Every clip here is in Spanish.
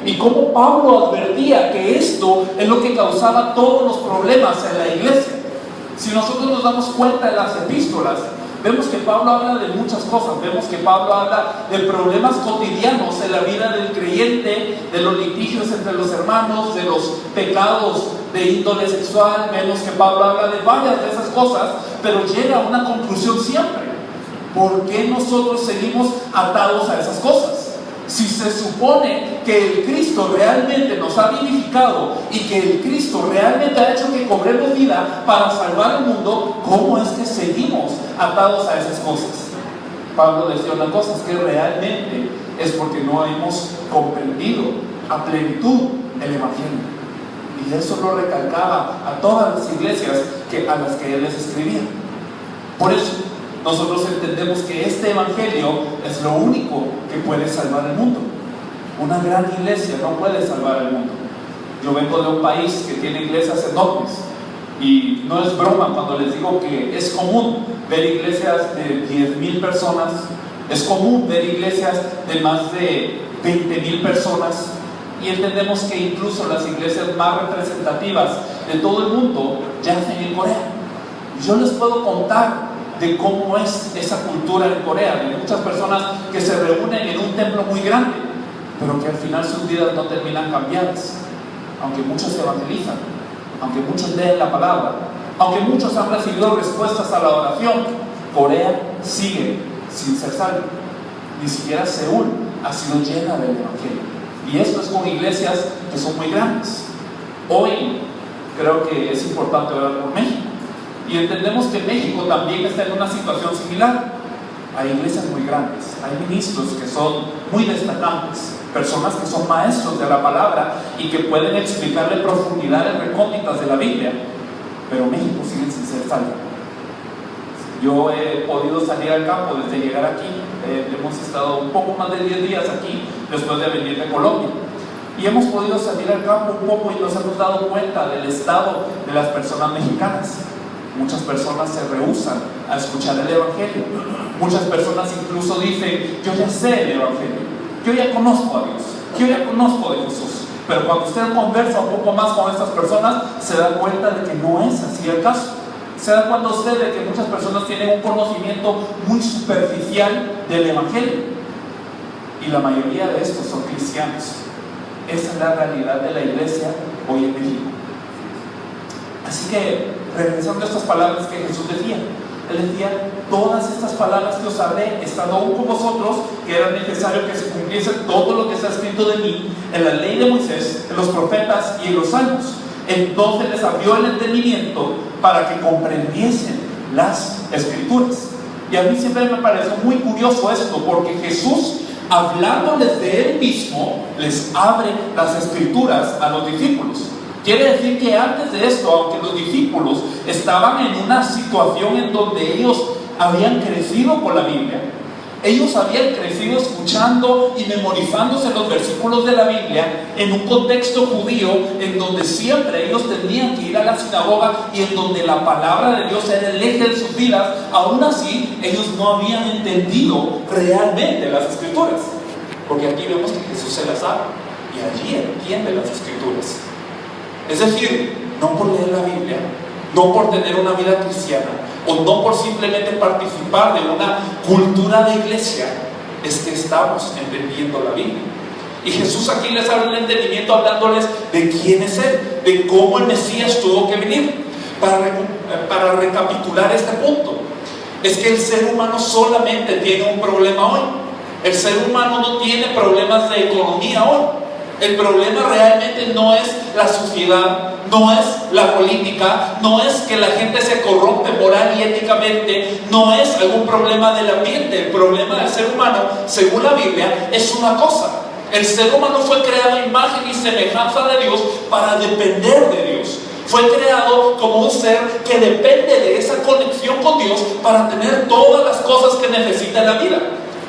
y cómo Pablo advertía que esto es lo que causaba todos los problemas en la iglesia. Si nosotros nos damos cuenta en las epístolas, vemos que Pablo habla de muchas cosas. Vemos que Pablo habla de problemas cotidianos en la vida del creyente, de los litigios entre los hermanos, de los pecados de índole sexual. Vemos que Pablo habla de varias de esas cosas, pero llega a una conclusión siempre: ¿por qué nosotros seguimos atados a esas cosas? Si se supone que el Cristo realmente nos ha vivificado y que el Cristo realmente ha hecho que cobremos vida para salvar al mundo, ¿cómo es que seguimos atados a esas cosas? Pablo decía una cosa: es que realmente es porque no hemos comprendido a plenitud el Evangelio. Y eso lo recalcaba a todas las iglesias a las que él les escribía. Por eso nosotros entendemos que este Evangelio es lo único que puede salvar el mundo. Una gran iglesia no puede salvar el mundo. Yo vengo de un país que tiene iglesias enormes, y no es broma cuando les digo que es común ver iglesias de 10,000 personas, es común ver iglesias de más de 20,000 personas, y entendemos que incluso las iglesias más representativas de todo el mundo yacen en Corea. Yo les puedo contar de cómo es esa cultura en Corea, de muchas personas que se reúnen en un templo muy grande, pero que al final sus vidas no terminan cambiadas, aunque muchos evangelizan, aunque muchos leen la palabra, aunque muchos han recibido respuestas a la oración. Corea sigue sin ser salvo. Ni siquiera Seúl ha sido llena del Evangelio, y esto es con iglesias que son muy grandes. Hoy creo que es importante orar por México, y entendemos que México también está en una situación similar. Hay iglesias muy grandes, hay ministros que son muy destacantes, personas que son maestros de la palabra y que pueden explicarle profundidades recónditas de la Biblia, pero México sigue sin ser salvo. Yo he podido salir al campo desde llegar aquí. Hemos estado un poco más de 10 días aquí después de venir de Colombia, y hemos podido salir al campo un poco y nos hemos dado cuenta del estado de las personas mexicanas. Muchas personas se rehúsan a escuchar el Evangelio. Muchas personas incluso dicen: yo ya sé el Evangelio, yo ya conozco a Dios, yo ya conozco de Jesús. Pero cuando usted conversa un poco más con estas personas, se da cuenta de que no es así el caso. Se da cuenta usted de que muchas personas tienen un conocimiento muy superficial del Evangelio, y la mayoría de estos son cristianos. Esa es la realidad de la iglesia hoy en México. Así que, regresando a estas palabras que Jesús decía, él decía: todas estas palabras que os hablé, estando aún con vosotros, que era necesario que se cumpliese todo lo que está escrito de mí en la ley de Moisés, en los profetas y en los salmos. Entonces les abrió el entendimiento para que comprendiesen las escrituras. Y a mí siempre me pareció muy curioso esto, porque Jesús, hablándoles de él mismo, les abre las escrituras a los discípulos. Quiere decir que antes de esto, aunque los discípulos estaban en una situación en donde ellos habían crecido con la Biblia, ellos habían crecido escuchando y memorizándose los versículos de la Biblia en un contexto judío, en donde siempre ellos tenían que ir a la sinagoga y en donde la palabra de Dios era el eje de sus vidas. Aún así, ellos no habían entendido realmente las escrituras, porque aquí vemos que Jesús se las abre y allí entiende las escrituras. Es decir, no por leer la Biblia, no por tener una vida cristiana, o no por simplemente participar de una cultura de iglesia, es que estamos entendiendo la Biblia. Y Jesús aquí les abre el entendimiento hablándoles de quién es Él, de cómo el Mesías tuvo que venir. Para recapitular este punto, es que el ser humano solamente tiene un problema hoy. El ser humano no tiene problemas de economía hoy. El problema realmente no es la sociedad, no es la política, no es que la gente se corrompe moral y éticamente, no es algún problema del ambiente. El problema del ser humano, según la Biblia, es una cosa: el ser humano fue creado a imagen y semejanza de Dios para depender de Dios. Fue creado como un ser que depende de esa conexión con Dios para tener todas las cosas que necesita en la vida.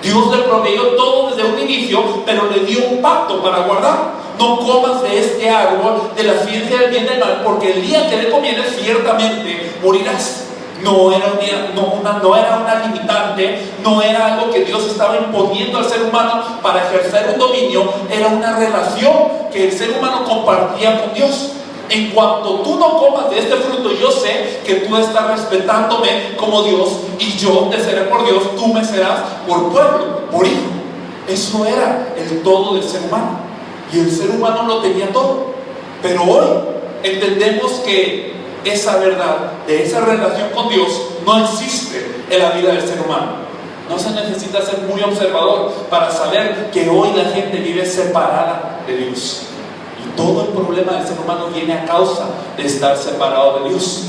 Dios le proveyó todo desde un inicio, pero le dio un pacto para guardar. No comas de este árbol de la ciencia del bien y del mal, porque el día que le comieres ciertamente morirás. no era una limitante, no era algo que Dios estaba imponiendo al ser humano para ejercer un dominio, era una relación que el ser humano compartía con Dios. En cuanto tú no comas de este fruto, yo sé que tú estás respetándome como Dios, y yo te seré por Dios, tú me serás por pueblo, por hijo. Eso era el todo del ser humano, y el ser humano lo tenía todo. Pero hoy entendemos que esa verdad de esa relación con Dios no existe en la vida del ser humano. No se necesita ser muy observador para saber que hoy la gente vive separada de Dios. Y todo el problema del ser humano viene a causa de estar separado de Dios.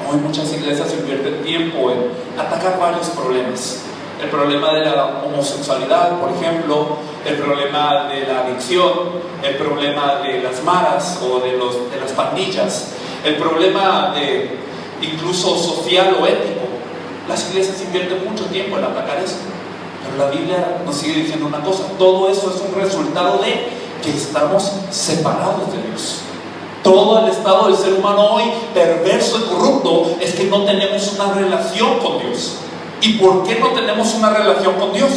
Hoy muchas iglesias invierten tiempo en atacar varios problemas. El problema de la homosexualidad, por ejemplo, el problema de la adicción, el problema de las maras o de las pandillas, el problema de incluso social o ético. Las iglesias invierten mucho tiempo en atacar eso, pero la Biblia nos sigue diciendo una cosa: todo eso es un resultado de que estamos separados de Dios. Todo el estado del ser humano hoy, perverso y corrupto, es que no tenemos una relación con Dios. ¿Y por qué no tenemos una relación con Dios?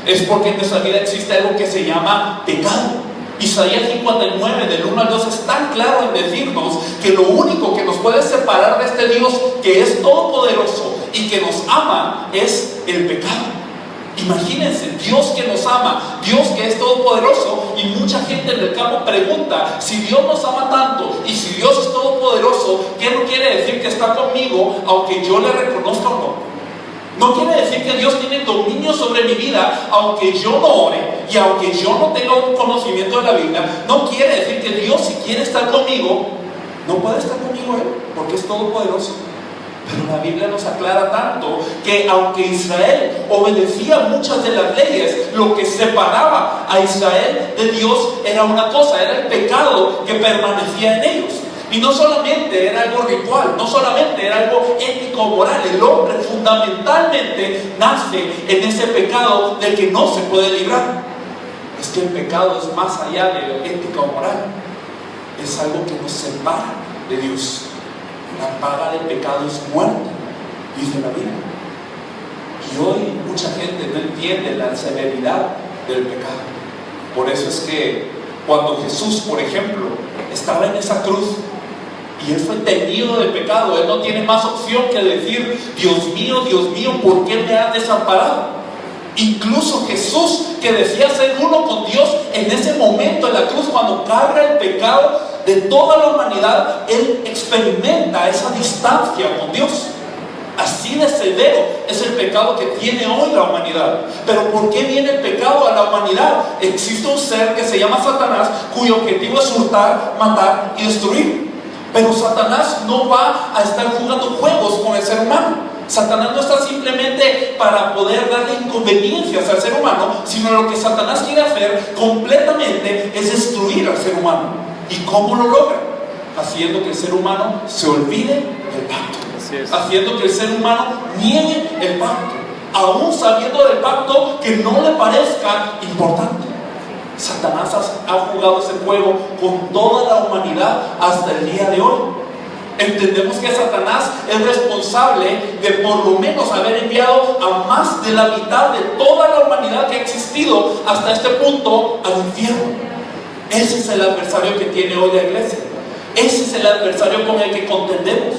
Es porque en nuestra vida existe algo que se llama pecado. Isaías 59, del 1 al 2, es tan claro en decirnos que lo único que nos puede separar de este Dios que es todopoderoso y que nos ama es el pecado. Imagínense, Dios que nos ama, Dios que es todopoderoso, y mucha gente en el campo pregunta: si Dios nos ama tanto y si Dios es todopoderoso, ¿qué no quiere decir que está conmigo aunque yo le reconozca o no? No quiere decir que Dios tiene dominio sobre mi vida aunque yo no ore y aunque yo no tenga un conocimiento de la Biblia. No quiere decir que Dios, si quiere estar conmigo, no puede estar conmigo Él, porque es todopoderoso. Pero la Biblia nos aclara tanto que aunque Israel obedecía muchas de las leyes, lo que separaba a Israel de Dios era una cosa: era el pecado que permanecía en ellos. Y no solamente era algo ritual, no solamente era algo ético o moral. El hombre fundamentalmente nace en ese pecado del que no se puede librar. Es que el pecado es más allá de lo ético o moral. Es algo que nos separa de Dios. La paga del pecado es muerte, dice la Biblia. Y hoy mucha gente no entiende la severidad del pecado. Por eso es que cuando Jesús, por ejemplo, estaba en esa cruz y Él fue teñido de pecado, Él no tiene más opción que decir: Dios mío, ¿por qué me has desamparado? Incluso Jesús, que decía ser uno con Dios, en ese momento en la cruz, cuando carga el pecado de toda la humanidad, Él experimenta esa distancia con Dios. Así de severo es el pecado que tiene hoy la humanidad. Pero ¿por qué viene el pecado a la humanidad? Existe un ser que se llama Satanás, cuyo objetivo es hurtar, matar y destruir. Pero Satanás no va a estar jugando juegos con el ser humano. Satanás no está simplemente para poder darle inconveniencias al ser humano, sino lo que Satanás quiere hacer completamente es destruir al ser humano. ¿Y cómo lo logra? Haciendo que el ser humano se olvide del pacto. Haciendo que el ser humano niegue el pacto, aún sabiendo del pacto que no le parezca importante. Satanás ha jugado ese juego con toda la humanidad hasta el día de hoy. Entendemos que Satanás es responsable de por lo menos haber enviado a más de la mitad de toda la humanidad que ha existido hasta este punto al infierno. Ese es el adversario que tiene hoy la iglesia. Ese es el adversario con el que contendemos.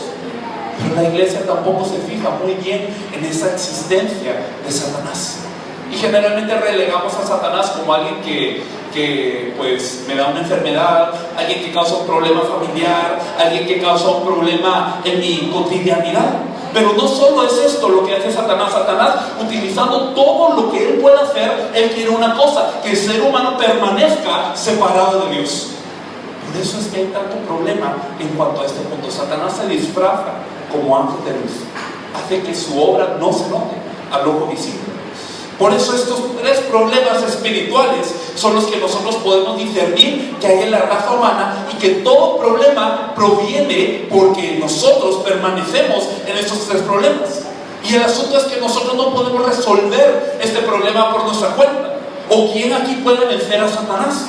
Pero la iglesia tampoco se fija muy bien en esa existencia de Satanás. Y generalmente relegamos a Satanás como alguien que pues me da una enfermedad, alguien que causa un problema familiar, alguien que causa un problema en mi cotidianidad. Pero no solo es esto lo que hace Satanás. Satanás, utilizando todo lo que él puede hacer, él quiere una cosa: que el ser humano permanezca separado de Dios. Por eso es que hay tanto problema en cuanto a este punto. Satanás se disfraza como ángel de luz, hace que su obra no se note al ojo visible. Por eso estos tres problemas espirituales son los que nosotros podemos discernir que hay en la raza humana, y que todo problema proviene porque nosotros permanecemos en estos tres problemas. Y el asunto es que nosotros no podemos resolver este problema por nuestra cuenta. ¿O quién aquí puede vencer a Satanás?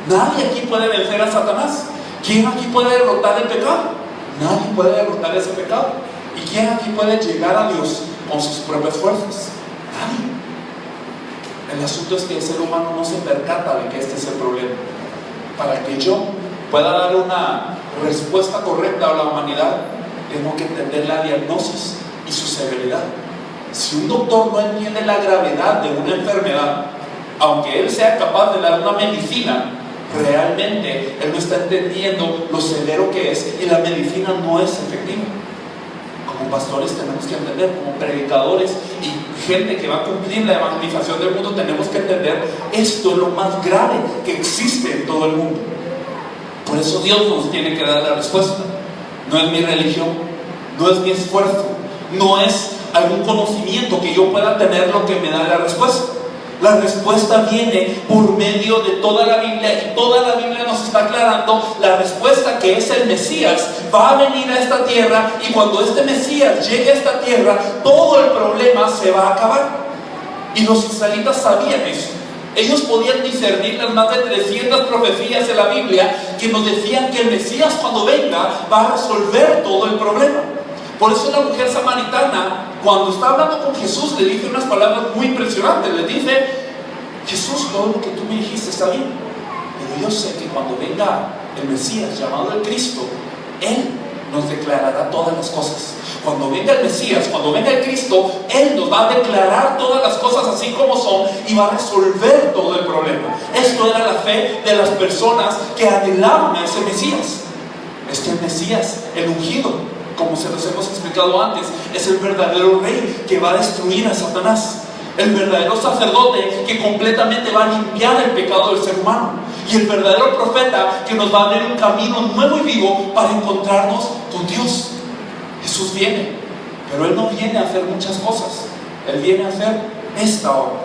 Nadie aquí puede vencer a Satanás. ¿Quién aquí puede derrotar el pecado? Nadie puede derrotar ese pecado. ¿Y quién aquí puede llegar a Dios con sus propias fuerzas? Nadie. El asunto es que el ser humano no se percata de que este es el problema. Para que yo pueda dar una respuesta correcta a la humanidad, tengo que entender la diagnosis y su severidad. Si un doctor no entiende la gravedad de una enfermedad, aunque él sea capaz de dar una medicina, realmente él no está entendiendo lo severo que es, y la medicina no es efectiva. Como pastores tenemos que entender, como predicadores y gente que va a cumplir la evangelización del mundo, tenemos que entender, esto es lo más grave que existe en todo el mundo. Por eso Dios nos tiene que dar la respuesta. No es mi religión, no es mi esfuerzo, no es algún conocimiento que yo pueda tener lo que me da la respuesta. La respuesta viene por medio de toda la Biblia, y toda la Biblia nos está aclarando la respuesta, que es el Mesías. Va a venir a esta tierra, y cuando este Mesías llegue a esta tierra, todo el problema se va a acabar. Y los israelitas sabían eso. Ellos podían discernir las más de 300 profecías de la Biblia que nos decían que el Mesías, cuando venga, va a resolver todo el problema. Por eso la mujer samaritana, cuando está hablando con Jesús, le dice unas palabras muy impresionantes. Le dice: Jesús, todo lo que tú me dijiste está bien, pero yo sé que cuando venga el Mesías, llamado el Cristo, Él nos declarará todas las cosas. Cuando venga el Mesías, cuando venga el Cristo, Él nos va a declarar todas las cosas así como son, y va a resolver todo el problema. Esto era la fe de las personas que anhelaban a ese Mesías. Es que el Mesías, el ungido, como se los hemos explicado antes, es el verdadero rey que va a destruir a Satanás, el verdadero sacerdote que completamente va a limpiar el pecado del ser humano, y el verdadero profeta que nos va a abrir un camino nuevo y vivo para encontrarnos con Dios. Jesús viene, pero Él no viene a hacer muchas cosas, Él viene a hacer esta obra.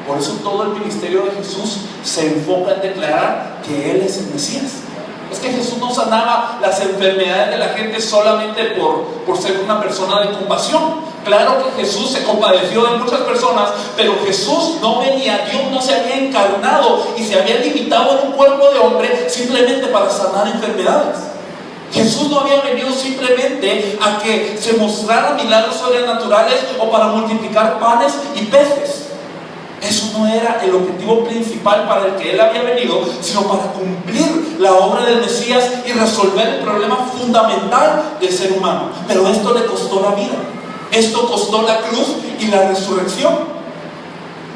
Por eso todo el ministerio de Jesús se enfoca en declarar que Él es el Mesías. Es que Jesús no sanaba las enfermedades de la gente solamente por ser una persona de compasión. Claro que Jesús se compadeció de muchas personas, pero Jesús no venía, Dios no se había encarnado y se había limitado en un cuerpo de hombre simplemente para sanar enfermedades. Jesús no había venido simplemente a que se mostraran milagros sobrenaturales o para multiplicar panes y peces. Eso no era el objetivo principal para el que Él había venido, sino para cumplir la obra del Mesías y resolver el problema fundamental del ser humano. Pero esto le costó la vida, esto costó la cruz y la resurrección.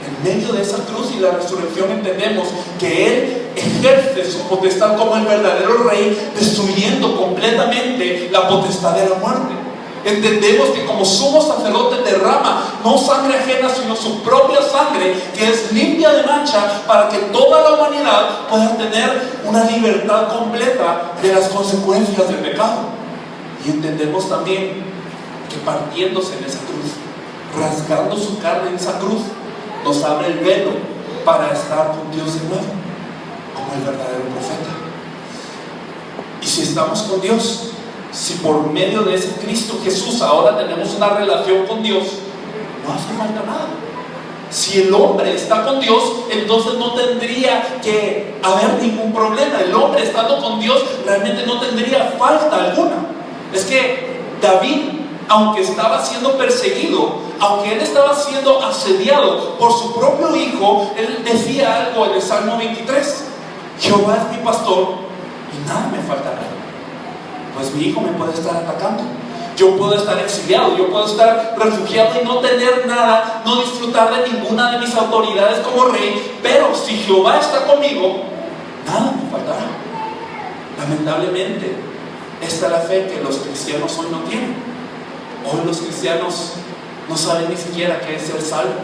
En medio de esa cruz y la resurrección entendemos que Él ejerce su potestad como el verdadero rey, destruyendo completamente la potestad de la muerte. Entendemos que como sumo sacerdote derrama no sangre ajena, sino su propia sangre, que es limpia de mancha, para que toda la humanidad pueda tener una libertad completa de las consecuencias del pecado. Y entendemos también que partiéndose en esa cruz, rasgando su carne en esa cruz, nos abre el velo para estar con Dios de nuevo, como el verdadero profeta. Y si estamos con Dios, si por medio de ese Cristo Jesús ahora tenemos una relación con Dios, no hace falta nada. Si el hombre está con Dios, entonces no tendría que haber ningún problema. El hombre estando con Dios realmente no tendría falta alguna. Es que David, aunque estaba siendo perseguido, aunque él estaba siendo asediado por su propio hijo, él decía algo en el Salmo 23: Jehová es mi pastor y nada me faltará. Pues mi hijo me puede estar atacando, yo puedo estar exiliado, yo puedo estar refugiado y no tener nada, no disfrutar de ninguna de mis autoridades como rey, pero si Jehová está conmigo, nada me faltará. Lamentablemente, esta es la fe que los cristianos hoy no tienen. Hoy los cristianos no saben ni siquiera qué es ser salvo.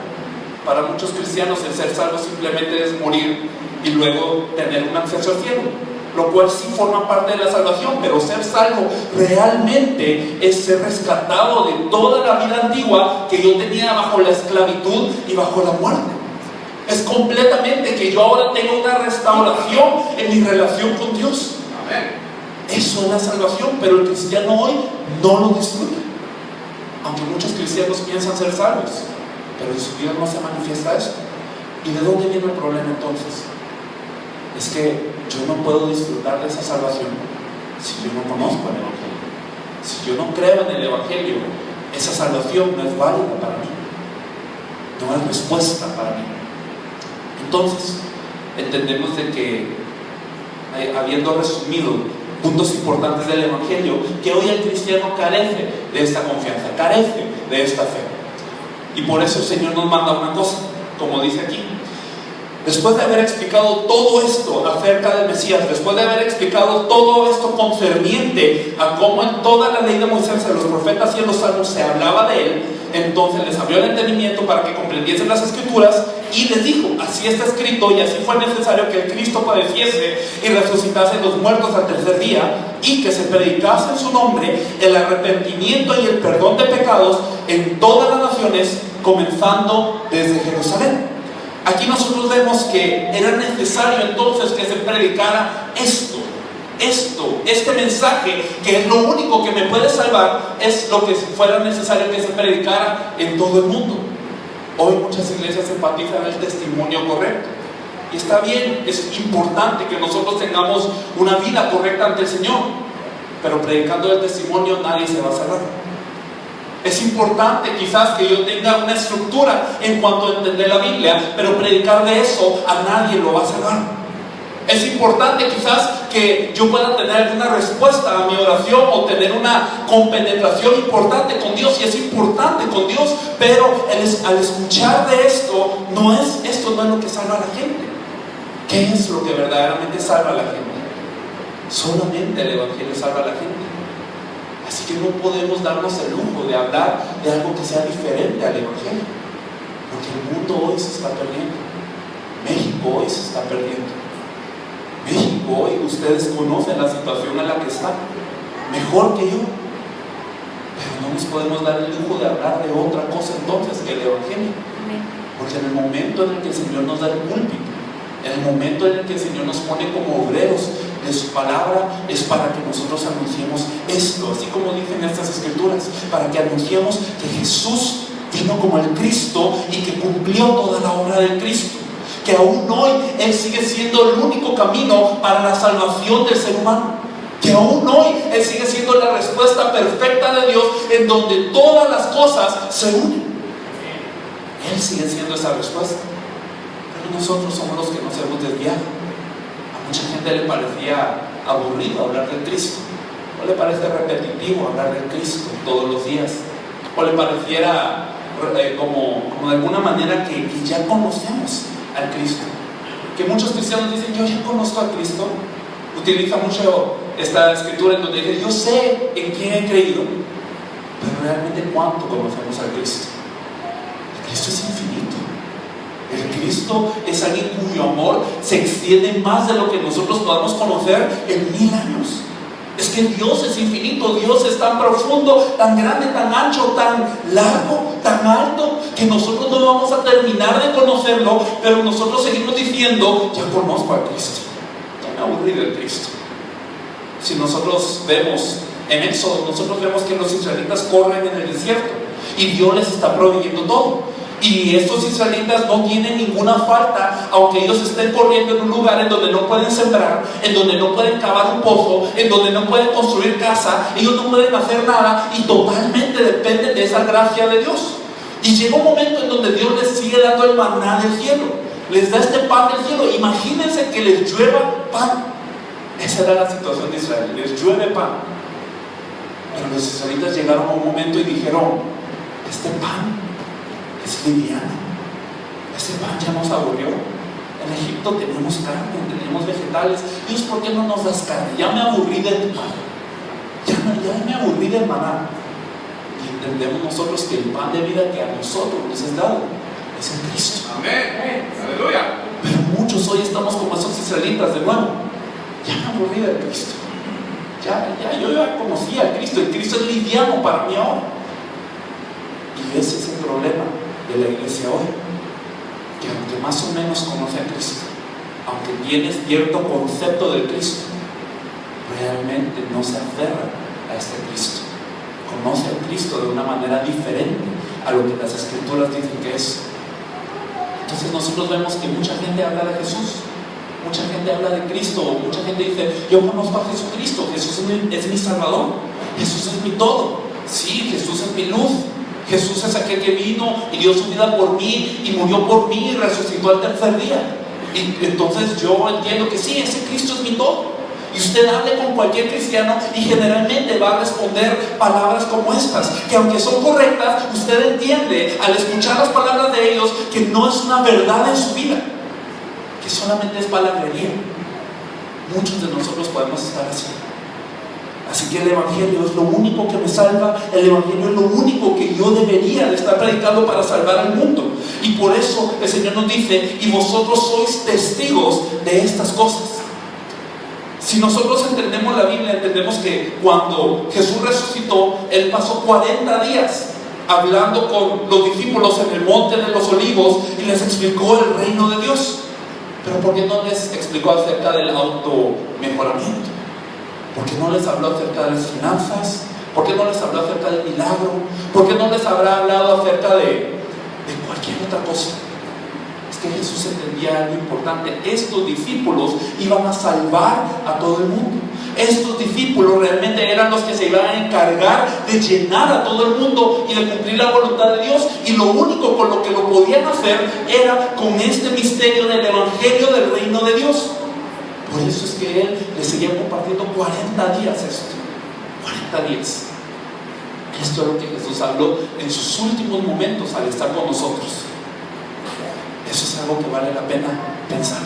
Para muchos cristianos el ser salvo simplemente es morir y luego tener un acceso al cielo, lo cual sí forma parte de la salvación, pero ser salvo realmente es ser rescatado de toda la vida antigua que yo tenía bajo la esclavitud y bajo la muerte. Es completamente que yo ahora tengo una restauración en mi relación con Dios. Amén. Eso es la salvación, pero el cristiano hoy no lo disfruta. Aunque muchos cristianos piensan ser salvos, pero en su vida no se manifiesta eso. ¿Y de dónde viene el problema entonces? Es que yo no puedo disfrutar de esa salvación si yo no conozco el Evangelio. Si yo no creo en el Evangelio, esa salvación no es válida para mí, no es respuesta para mí. Entonces, entendemos de que, habiendo resumido puntos importantes del Evangelio, que hoy el cristiano carece de esta confianza, carece de esta fe. Y por eso el Señor nos manda una cosa, como dice aquí. Después de haber explicado todo esto acerca del Mesías, después de haber explicado todo esto concerniente a cómo en toda la ley de Moisés, en los profetas y en los salmos se hablaba de él, entonces les abrió el entendimiento para que comprendiesen las Escrituras y les dijo: así está escrito y así fue necesario que el Cristo padeciese y resucitase de los muertos al tercer día, y que se predicase en su nombre el arrepentimiento y el perdón de pecados en todas las naciones, comenzando desde Jerusalén. Aquí nosotros vemos que era necesario entonces que se predicara este mensaje, que es lo único que me puede salvar, es lo que fuera necesario que se predicara en todo el mundo. Hoy muchas iglesias enfatizan el testimonio correcto, y está bien, es importante que nosotros tengamos una vida correcta ante el Señor, pero predicando el testimonio nadie se va a salvar. Es importante quizás que yo tenga una estructura en cuanto a entender la Biblia, pero predicar de eso a nadie lo va a salvar. Es importante quizás que yo pueda tener alguna respuesta a mi oración o tener una compenetración importante con Dios, y es importante con Dios, pero al escuchar de esto no es lo que salva a la gente. ¿Qué es lo que verdaderamente salva a la gente? Solamente el Evangelio salva a la gente. Así que no podemos darnos el lujo de hablar de algo que sea diferente al Evangelio, porque el mundo hoy se está perdiendo. México hoy se está perdiendo. México hoy, ustedes conocen la situación en la que está, mejor que yo, pero no nos podemos dar el lujo de hablar de otra cosa entonces que el Evangelio. Porque en el momento en el que el Señor nos da el púlpito, en el momento en el que el Señor nos pone como obreros de su palabra, es para que nosotros anunciemos esto, así como dicen estas Escrituras, para que anunciemos que Jesús vino como el Cristo y que cumplió toda la obra del Cristo, que aún hoy Él sigue siendo el único camino para la salvación del ser humano, que aún hoy Él sigue siendo la respuesta perfecta de Dios, en donde todas las cosas se unen. Él sigue siendo esa respuesta, pero nosotros somos los que nos hemos desviado. Mucha gente le parecía aburrido hablar del Cristo, o le parece repetitivo hablar del Cristo todos los días, o le pareciera como de alguna manera que ya conocemos al Cristo, que muchos cristianos dicen: yo ya conozco a Cristo. Utiliza mucho esta escritura en donde dice: yo sé en quién he creído, pero realmente ¿cuánto conocemos al Cristo? El Cristo es infinito. El Cristo es alguien cuyo amor se extiende más de lo que nosotros podamos conocer en 1000 años. Es que Dios es infinito, Dios es tan profundo, tan grande, tan ancho, tan largo, tan alto, que nosotros no vamos a terminar de conocerlo, pero nosotros seguimos diciendo: ya conozco a Cristo, ya me aburrí del Cristo. Si nosotros vemos en Éxodo, nosotros vemos que los israelitas corren en el desierto y Dios les está proveyendo todo. Y estos israelitas no tienen ninguna falta, aunque ellos estén corriendo en un lugar en donde no pueden sembrar, en donde no pueden cavar un pozo, en donde no pueden construir casa. Ellos no pueden hacer nada y totalmente dependen de esa gracia de Dios. Y llega un momento en donde Dios les sigue dando el maná del cielo, les da este pan del cielo. Imagínense que les llueva pan. Esa era la situación de Israel, les llueve pan. Pero los israelitas llegaron a un momento y dijeron: este pan es liviano, ese pan ya nos aburrió. En Egipto teníamos carne, teníamos vegetales. Dios, ¿por qué no nos das carne? Ya me aburrí del pan, ya me aburrí del maná. Y entendemos nosotros que el pan de vida que a nosotros nos es dado es el Cristo. Amén, aleluya. Pero muchos hoy estamos como esos israelitas de nuevo: ya me aburrí del Cristo, yo ya conocí al Cristo, el Cristo es liviano para mí ahora. Y ese es el problema de la iglesia hoy, que aunque más o menos conoce a Cristo, aunque tiene cierto concepto del Cristo, realmente no se aferra a este Cristo. Conoce al Cristo de una manera diferente a lo que las Escrituras dicen que es. Entonces nosotros vemos que mucha gente habla de Jesús, mucha gente habla de Cristo, mucha gente dice: yo conozco a Jesucristo, Jesús es mi Salvador. Jesús es mi todo. Sí, Jesús es mi luz. Jesús es aquel que vino y dio su vida por mí y murió por mí y resucitó al tercer día. Y entonces yo entiendo que sí, ese Cristo es mi todo. Y usted hable con cualquier cristiano y generalmente va a responder palabras como estas, que aunque son correctas, usted entiende al escuchar las palabras de ellos que no es una verdad en su vida, que solamente es palabrería. Muchos de nosotros podemos estar así. Así que el Evangelio es lo único que me salva. El Evangelio es lo único que yo debería de estar predicando para salvar al mundo. Y por eso el Señor nos dice: y vosotros sois testigos de estas cosas. Si nosotros entendemos la Biblia, entendemos que cuando Jesús resucitó, Él pasó 40 días hablando con los discípulos en el monte de los olivos y les explicó el reino de Dios. Pero ¿por qué no les explicó acerca del automejoramiento? ¿Por qué no les habló acerca de las finanzas? ¿Por qué no les habló acerca del milagro? ¿Por qué no les habrá hablado acerca de cualquier otra cosa? Es que Jesús entendía algo importante. Estos discípulos iban a salvar a todo el mundo. Estos discípulos realmente eran los que se iban a encargar de llenar a todo el mundo y de cumplir la voluntad de Dios. Y lo único con lo que lo podían hacer era con este misterio del Evangelio del reino de Dios. Por eso es que Él le seguía compartiendo 40 días esto. 40 días. Esto es lo que Jesús habló en sus últimos momentos al estar con nosotros. Eso es algo que vale la pena pensar.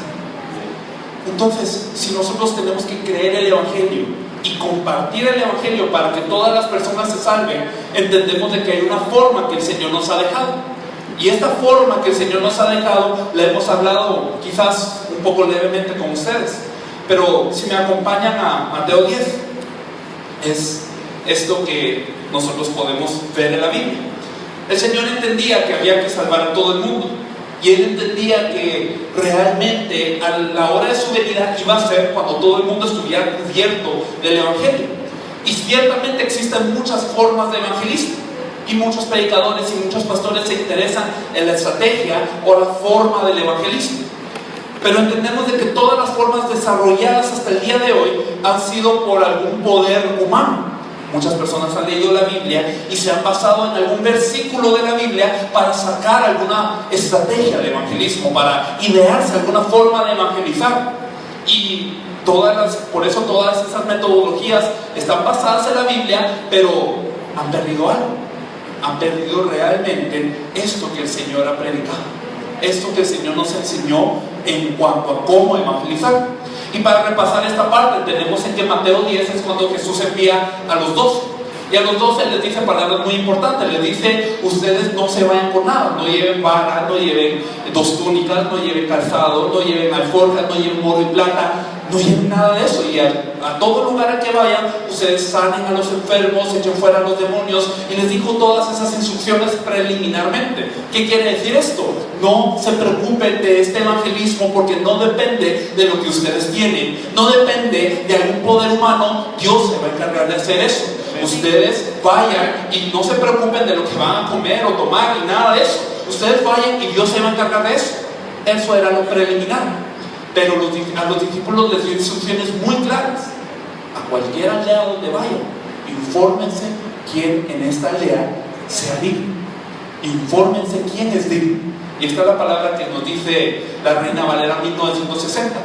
Entonces, si nosotros tenemos que creer el Evangelio y compartir el Evangelio para que todas las personas se salven, entendemos de que hay una forma que el Señor nos ha dejado. Y esta forma que el Señor nos ha dejado la hemos hablado quizás un poco levemente con ustedes. Pero si me acompañan a Mateo 10, es esto que nosotros podemos ver en la Biblia. El Señor entendía que había que salvar a todo el mundo. Y Él entendía que realmente a la hora de su venida iba a ser cuando todo el mundo estuviera cubierto del Evangelio. Y ciertamente existen muchas formas de evangelismo. Y muchos predicadores y muchos pastores se interesan en la estrategia o la forma del evangelismo. Pero entendemos de que todas las formas desarrolladas hasta el día de hoy han sido por algún poder humano. Muchas personas han leído la Biblia y se han basado en algún versículo de la Biblia para sacar alguna estrategia de evangelismo, para idearse alguna forma de evangelizar. Y por eso todas esas metodologías están basadas en la Biblia, pero han perdido algo. Han perdido realmente esto que el Señor ha predicado, esto que el Señor nos enseñó en cuanto a cómo evangelizar. Y para repasar esta parte, tenemos en que Mateo 10 es cuando Jesús envía a los 12. Y a los 12 les dice palabras muy importantes. Les dice: ustedes no se vayan con nada, no lleven vara, no lleven 2 túnicas, no lleven calzado, no lleven alforjas, no lleven oro y plata, no lleven nada de eso. Y a todo lugar al que vayan, ustedes sanen a los enfermos, echen fuera a los demonios. Y les dijo todas esas instrucciones preliminarmente. ¿Qué quiere decir esto? No se preocupen de este evangelismo, porque no depende de lo que ustedes tienen, no depende de algún poder humano. Dios se va a encargar de hacer eso. Ustedes vayan y no se preocupen de lo que van a comer o tomar ni nada de eso. Ustedes vayan y Dios se va a encargar de eso. Eso era lo preliminar. Pero a los discípulos les dio instrucciones muy claras. A cualquier aldea donde vayan, infórmense quién en esta aldea sea digno. Infórmense quién es digno. Y esta es la palabra que nos dice la Reina Valera 1960.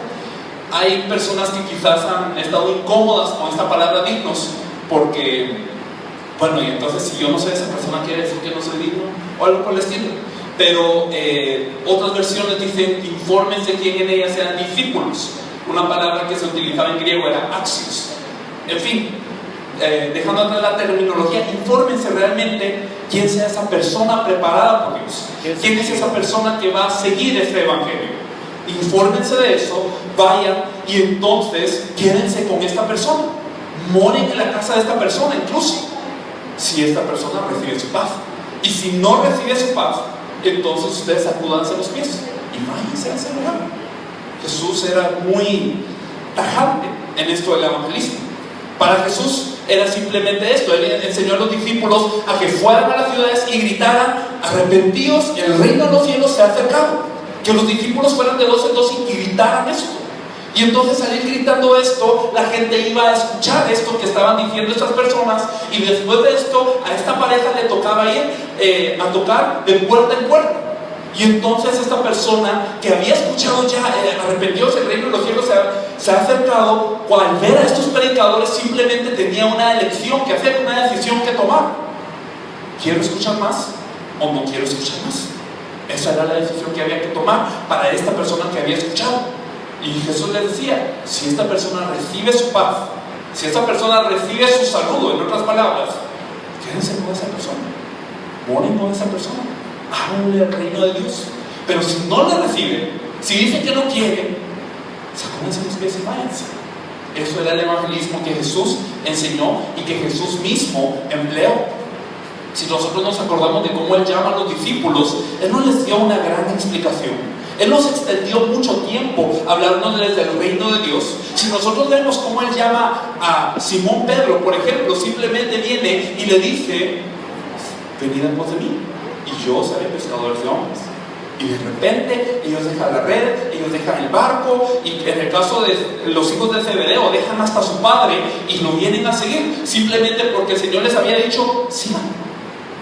Hay personas que quizás han estado incómodas con esta palabra dignos, porque, bueno, y entonces si yo no soy esa persona, ¿quiere decir que no soy digno? O algo por el estilo. Pero otras versiones dicen: infórmense quién en ella sean discípulos. Una palabra que se utilizaba en griego era axios. En fin, dejando atrás la terminología, infórmense realmente quién sea esa persona preparada por Dios, quién es esa persona que va a seguir este evangelio. Infórmense de eso, vayan y entonces quédense con esta persona, moren en la casa de esta persona, incluso si esta persona recibe su paz. Y si no recibe su paz, entonces ustedes acúdanse a los pies y váyanse a ese lugar. Jesús era muy tajante en esto del evangelismo. Para Jesús era simplemente esto. Él enseñó a los discípulos a que fueran a las ciudades y gritaran: arrepentíos, el reino de los cielos se ha acercado. Que los discípulos fueran de 2 en 2 y gritaran esto. Y entonces al ir gritando esto, la gente iba a escuchar esto que estaban diciendo estas personas, y después de esto a esta pareja le tocaba ir a tocar de puerta en puerta. Y entonces esta persona que había escuchado ya, arrepentidos, el reino de los cielos se ha acercado, al ver a estos predicadores simplemente tenía una elección que hacer, una decisión que tomar. ¿Quiero escuchar más o no quiero escuchar más? Esa era la decisión que había que tomar para esta persona que había escuchado. Y Jesús les decía, si esta persona recibe su paz, si esta persona recibe su saludo, en otras palabras, quédense con esa persona, moren con esa persona, háganle el reino de Dios. Pero si no le recibe, si dice que no quiere, sacúdense los pies y váyanse. Eso era el evangelismo que Jesús enseñó y que Jesús mismo empleó. Si nosotros nos acordamos de cómo Él llama a los discípulos, Él no les dio una gran explicación. Él nos extendió mucho tiempo hablándoles del reino de Dios. Si nosotros vemos cómo Él llama a Simón Pedro, por ejemplo, simplemente viene y le dice, venid en pos de mí, y yo os haré pescadores de hombres. Y de repente ellos dejan la red, ellos dejan el barco, y en el caso de los hijos de Zebedeo, dejan hasta a su padre y lo vienen a seguir, simplemente porque el Señor les había dicho, sigan.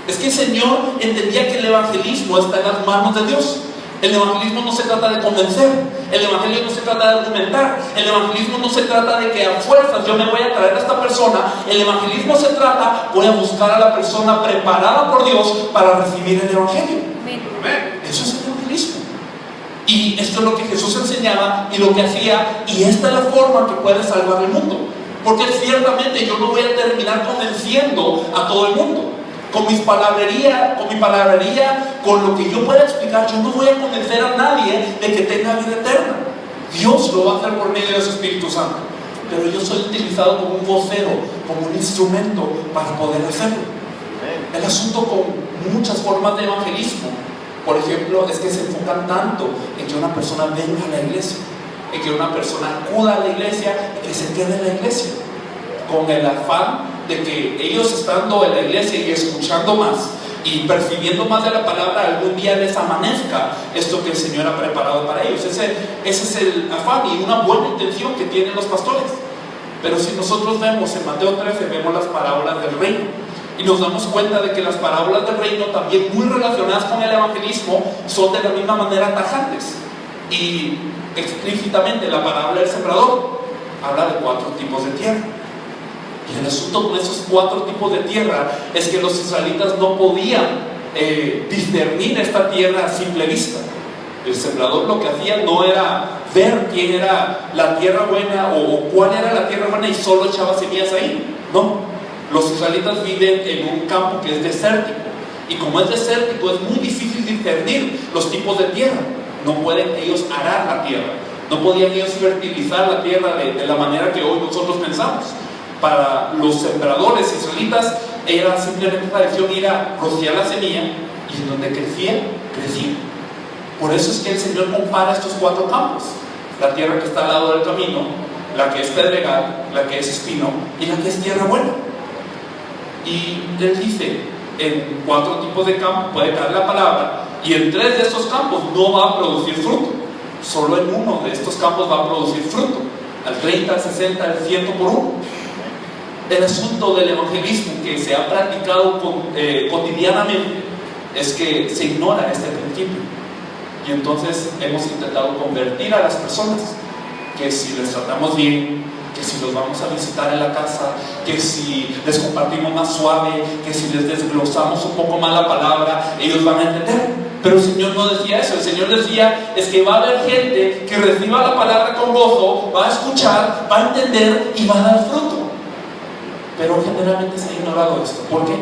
Es que el Señor entendía que el evangelismo está en las manos de Dios. El evangelismo no se trata de convencer, el evangelio no se trata de argumentar, el evangelismo no se trata de que a fuerzas yo me voy a traer a esta persona. El evangelismo se trata, voy a buscar a la persona preparada por Dios para recibir el evangelio. Amén. Eso es el evangelismo. Y esto es lo que Jesús enseñaba y lo que hacía, y esta es la forma que puede salvar el mundo. Porque ciertamente yo no voy a terminar convenciendo a todo el mundo. Con mi palabrería, con lo que yo pueda explicar, yo no voy a convencer a nadie de que tenga vida eterna. Dios lo va a hacer por medio de su Espíritu Santo. Pero yo soy utilizado como un vocero, como un instrumento para poder hacerlo. El asunto con muchas formas de evangelismo, por ejemplo, es que se enfocan tanto en que una persona venga a la iglesia, en que una persona acuda a la iglesia y que se quede en la iglesia, con el afán de que ellos estando en la iglesia y escuchando más y percibiendo más de la palabra, algún día les amanezca esto que el Señor ha preparado para ellos. Ese es el afán y una buena intención que tienen los pastores. Pero si nosotros vemos en Mateo 13, vemos las parábolas del reino, y nos damos cuenta de que las parábolas del reino, también muy relacionadas con el evangelismo, son de la misma manera tajantes. Y explícitamente la parábola del sembrador habla de 4 tipos de tierra. Y el asunto con esos 4 tipos de tierra es que los israelitas no podían discernir esta tierra a simple vista. El sembrador lo que hacía no era ver quién era la tierra buena o cuál era la tierra buena y solo echaba semillas ahí. No, los israelitas viven en un campo que es desértico, y como es desértico es muy difícil discernir los tipos de tierra. No pueden ellos arar la tierra, no podían ellos fertilizar la tierra de la manera que hoy nosotros pensamos. Para los sembradores israelitas era simplemente pareció ir a rociar la semilla, y en donde crecía. Por eso es que el Señor compara estos 4 campos: la tierra que está al lado del camino, la que es pedregal, la que es espino y la que es tierra buena. Y Él dice, en 4 tipos de campos puede caer la palabra, y en 3 de estos campos no va a producir fruto. Solo en 1 de estos campos va a producir fruto, al 30, al 60, al 100 por 1. El asunto del evangelismo que se ha practicado cotidianamente es que se ignora este principio, y entonces hemos intentado convertir a las personas, que si les tratamos bien, que si los vamos a visitar en la casa, que si les compartimos más suave, que si les desglosamos un poco más la palabra, ellos van a entender. Pero el Señor no decía eso. El Señor decía es que va a haber gente que reciba la palabra con gozo, va a escuchar, va a entender y va a dar fruto. Pero generalmente se ha ignorado esto. ¿Por qué?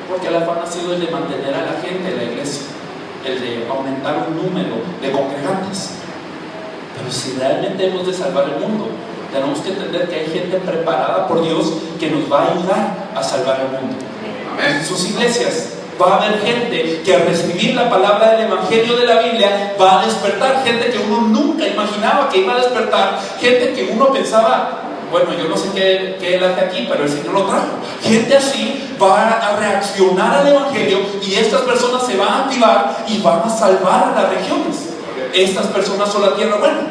Porque el afán ha sido el de mantener a la gente en la iglesia, el de aumentar un número de congregantes. Pero si realmente hemos de salvar el mundo, tenemos que entender que hay gente preparada por Dios que nos va a ayudar a salvar el mundo. En sus iglesias va a haber gente que al recibir la palabra del evangelio de la Biblia va a despertar, gente que uno nunca imaginaba que iba a despertar, gente que uno pensaba, bueno, yo no sé qué él hace aquí, pero el Señor lo trajo. Gente así va a reaccionar al evangelio, y estas personas se van a activar y van a salvar a las regiones. Estas personas son la tierra buena.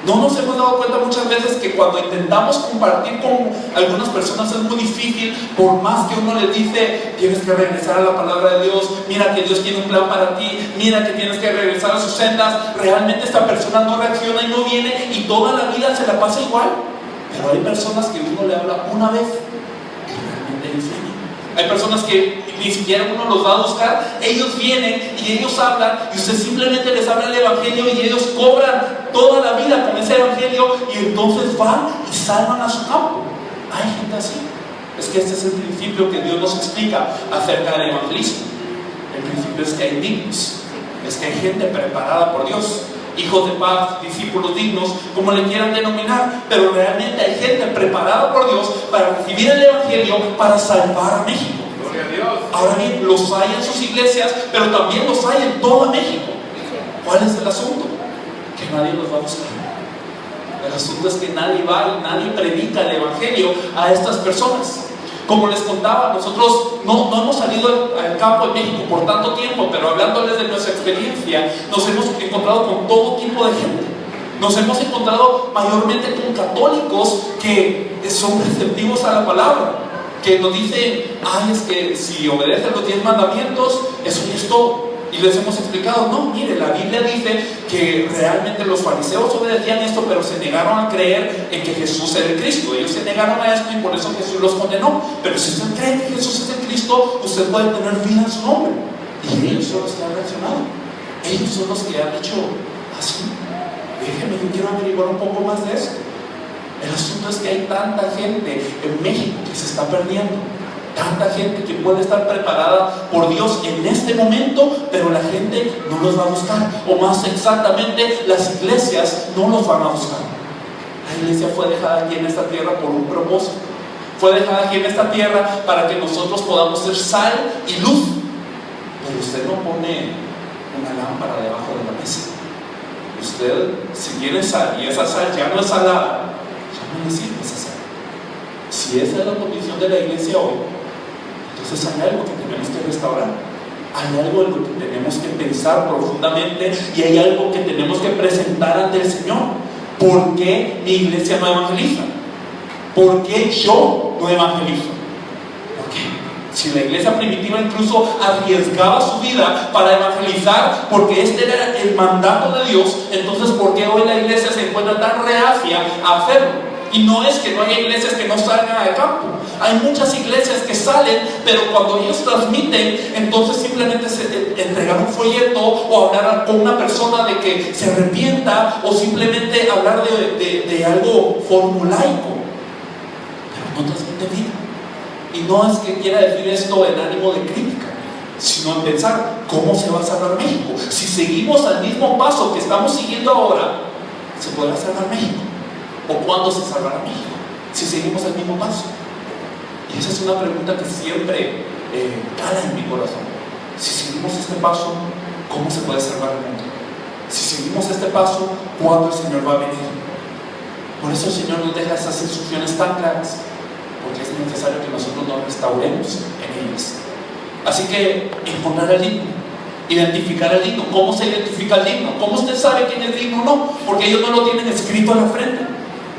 ¿No nos hemos dado cuenta muchas veces que cuando intentamos compartir con algunas personas es muy difícil? Por más que uno les dice, tienes que regresar a la palabra de Dios, mira que Dios tiene un plan para ti, mira que tienes que regresar a sus sendas, realmente esta persona no reacciona y no viene, y toda la vida se la pasa igual. Pero hay personas que uno le habla una vez y realmente les viene. Hay personas que ni siquiera uno los va a buscar, ellos vienen y ellos hablan, y usted simplemente les habla el evangelio y ellos cobran toda la vida con ese evangelio, y entonces van y salvan a su campo. Hay gente así. Es que este es el principio que Dios nos explica acerca del evangelismo. El principio es que hay dignos, es que hay gente preparada por Dios, hijos de paz, discípulos dignos, como le quieran denominar, pero realmente hay gente preparada por Dios para recibir el evangelio, para salvar a México. Gloria a Dios. Ahora bien, los hay en sus iglesias, pero también los hay en toda México. ¿Cuál es el asunto? Que nadie los va a buscar. El asunto es que nadie va y nadie predica el evangelio a estas personas. Como les contaba, nosotros no hemos salido al campo de México por tanto tiempo, pero hablándoles de nuestra experiencia, nos hemos encontrado con todo tipo de gente. Nos hemos encontrado mayormente con católicos que son receptivos a la palabra, que nos dicen, ay, es que si obedecen los 10 mandamientos, eso ya es todo. Y les hemos explicado, no, mire, la Biblia dice que realmente los fariseos obedecían esto, pero se negaron a creer en que Jesús era el Cristo. Ellos se negaron a esto y por eso Jesús los condenó. Pero si usted cree que Jesús es el Cristo, usted puede tener vida en su nombre. Y ellos son los que han reaccionado. Ellos son los que han dicho, así, déjeme, yo quiero averiguar un poco más de esto. El asunto es que hay tanta gente en México que se está perdiendo. Tanta gente que puede estar preparada por Dios en este momento, pero la gente no los va a buscar. O más exactamente, las iglesias no los van a buscar. La iglesia fue dejada aquí en esta tierra por un propósito. Fue dejada aquí en esta tierra para que nosotros podamos ser sal y luz. Pero usted no pone una lámpara debajo de la mesa. Usted, si tiene sal y esa sal ya no es salada, ya no le sirve esa sal. Si esa es la condición de la iglesia hoy, entonces hay algo que tenemos que restaurar, hay algo en lo que tenemos que pensar profundamente, y hay algo que tenemos que presentar ante el Señor. ¿Por qué mi iglesia no evangeliza? ¿Por qué yo no evangelizo? ¿Por qué? Si la iglesia primitiva incluso arriesgaba su vida para evangelizar, porque este era el mandato de Dios, entonces ¿por qué hoy la iglesia se encuentra tan reacia a hacerlo? Y no es que no haya iglesias que no salgan al campo. Hay muchas iglesias que salen, pero cuando ellos transmiten, entonces simplemente se entregar un folleto o hablar con una persona de que se arrepienta, o simplemente hablar de algo formulaico, pero no transmite vida. Y no es que quiera decir esto en ánimo de crítica, sino en pensar cómo se va a salvar México. Si seguimos al mismo paso que estamos siguiendo ahora, ¿se podrá salvar México? ¿O cuándo se salvará México? Si seguimos el mismo paso. Y esa es una pregunta que siempre cala en mi corazón. Si seguimos este paso, ¿cómo se puede salvar el mundo? Si seguimos este paso, ¿cuándo el Señor va a venir? Por eso el Señor nos deja esas instrucciones tan claras, porque es necesario que nosotros nos restauremos en ellas. Así que encontrar el digno, identificar el digno. ¿Cómo se identifica el digno? ¿Cómo usted sabe quién es digno o no? Porque ellos no lo tienen escrito en la frente.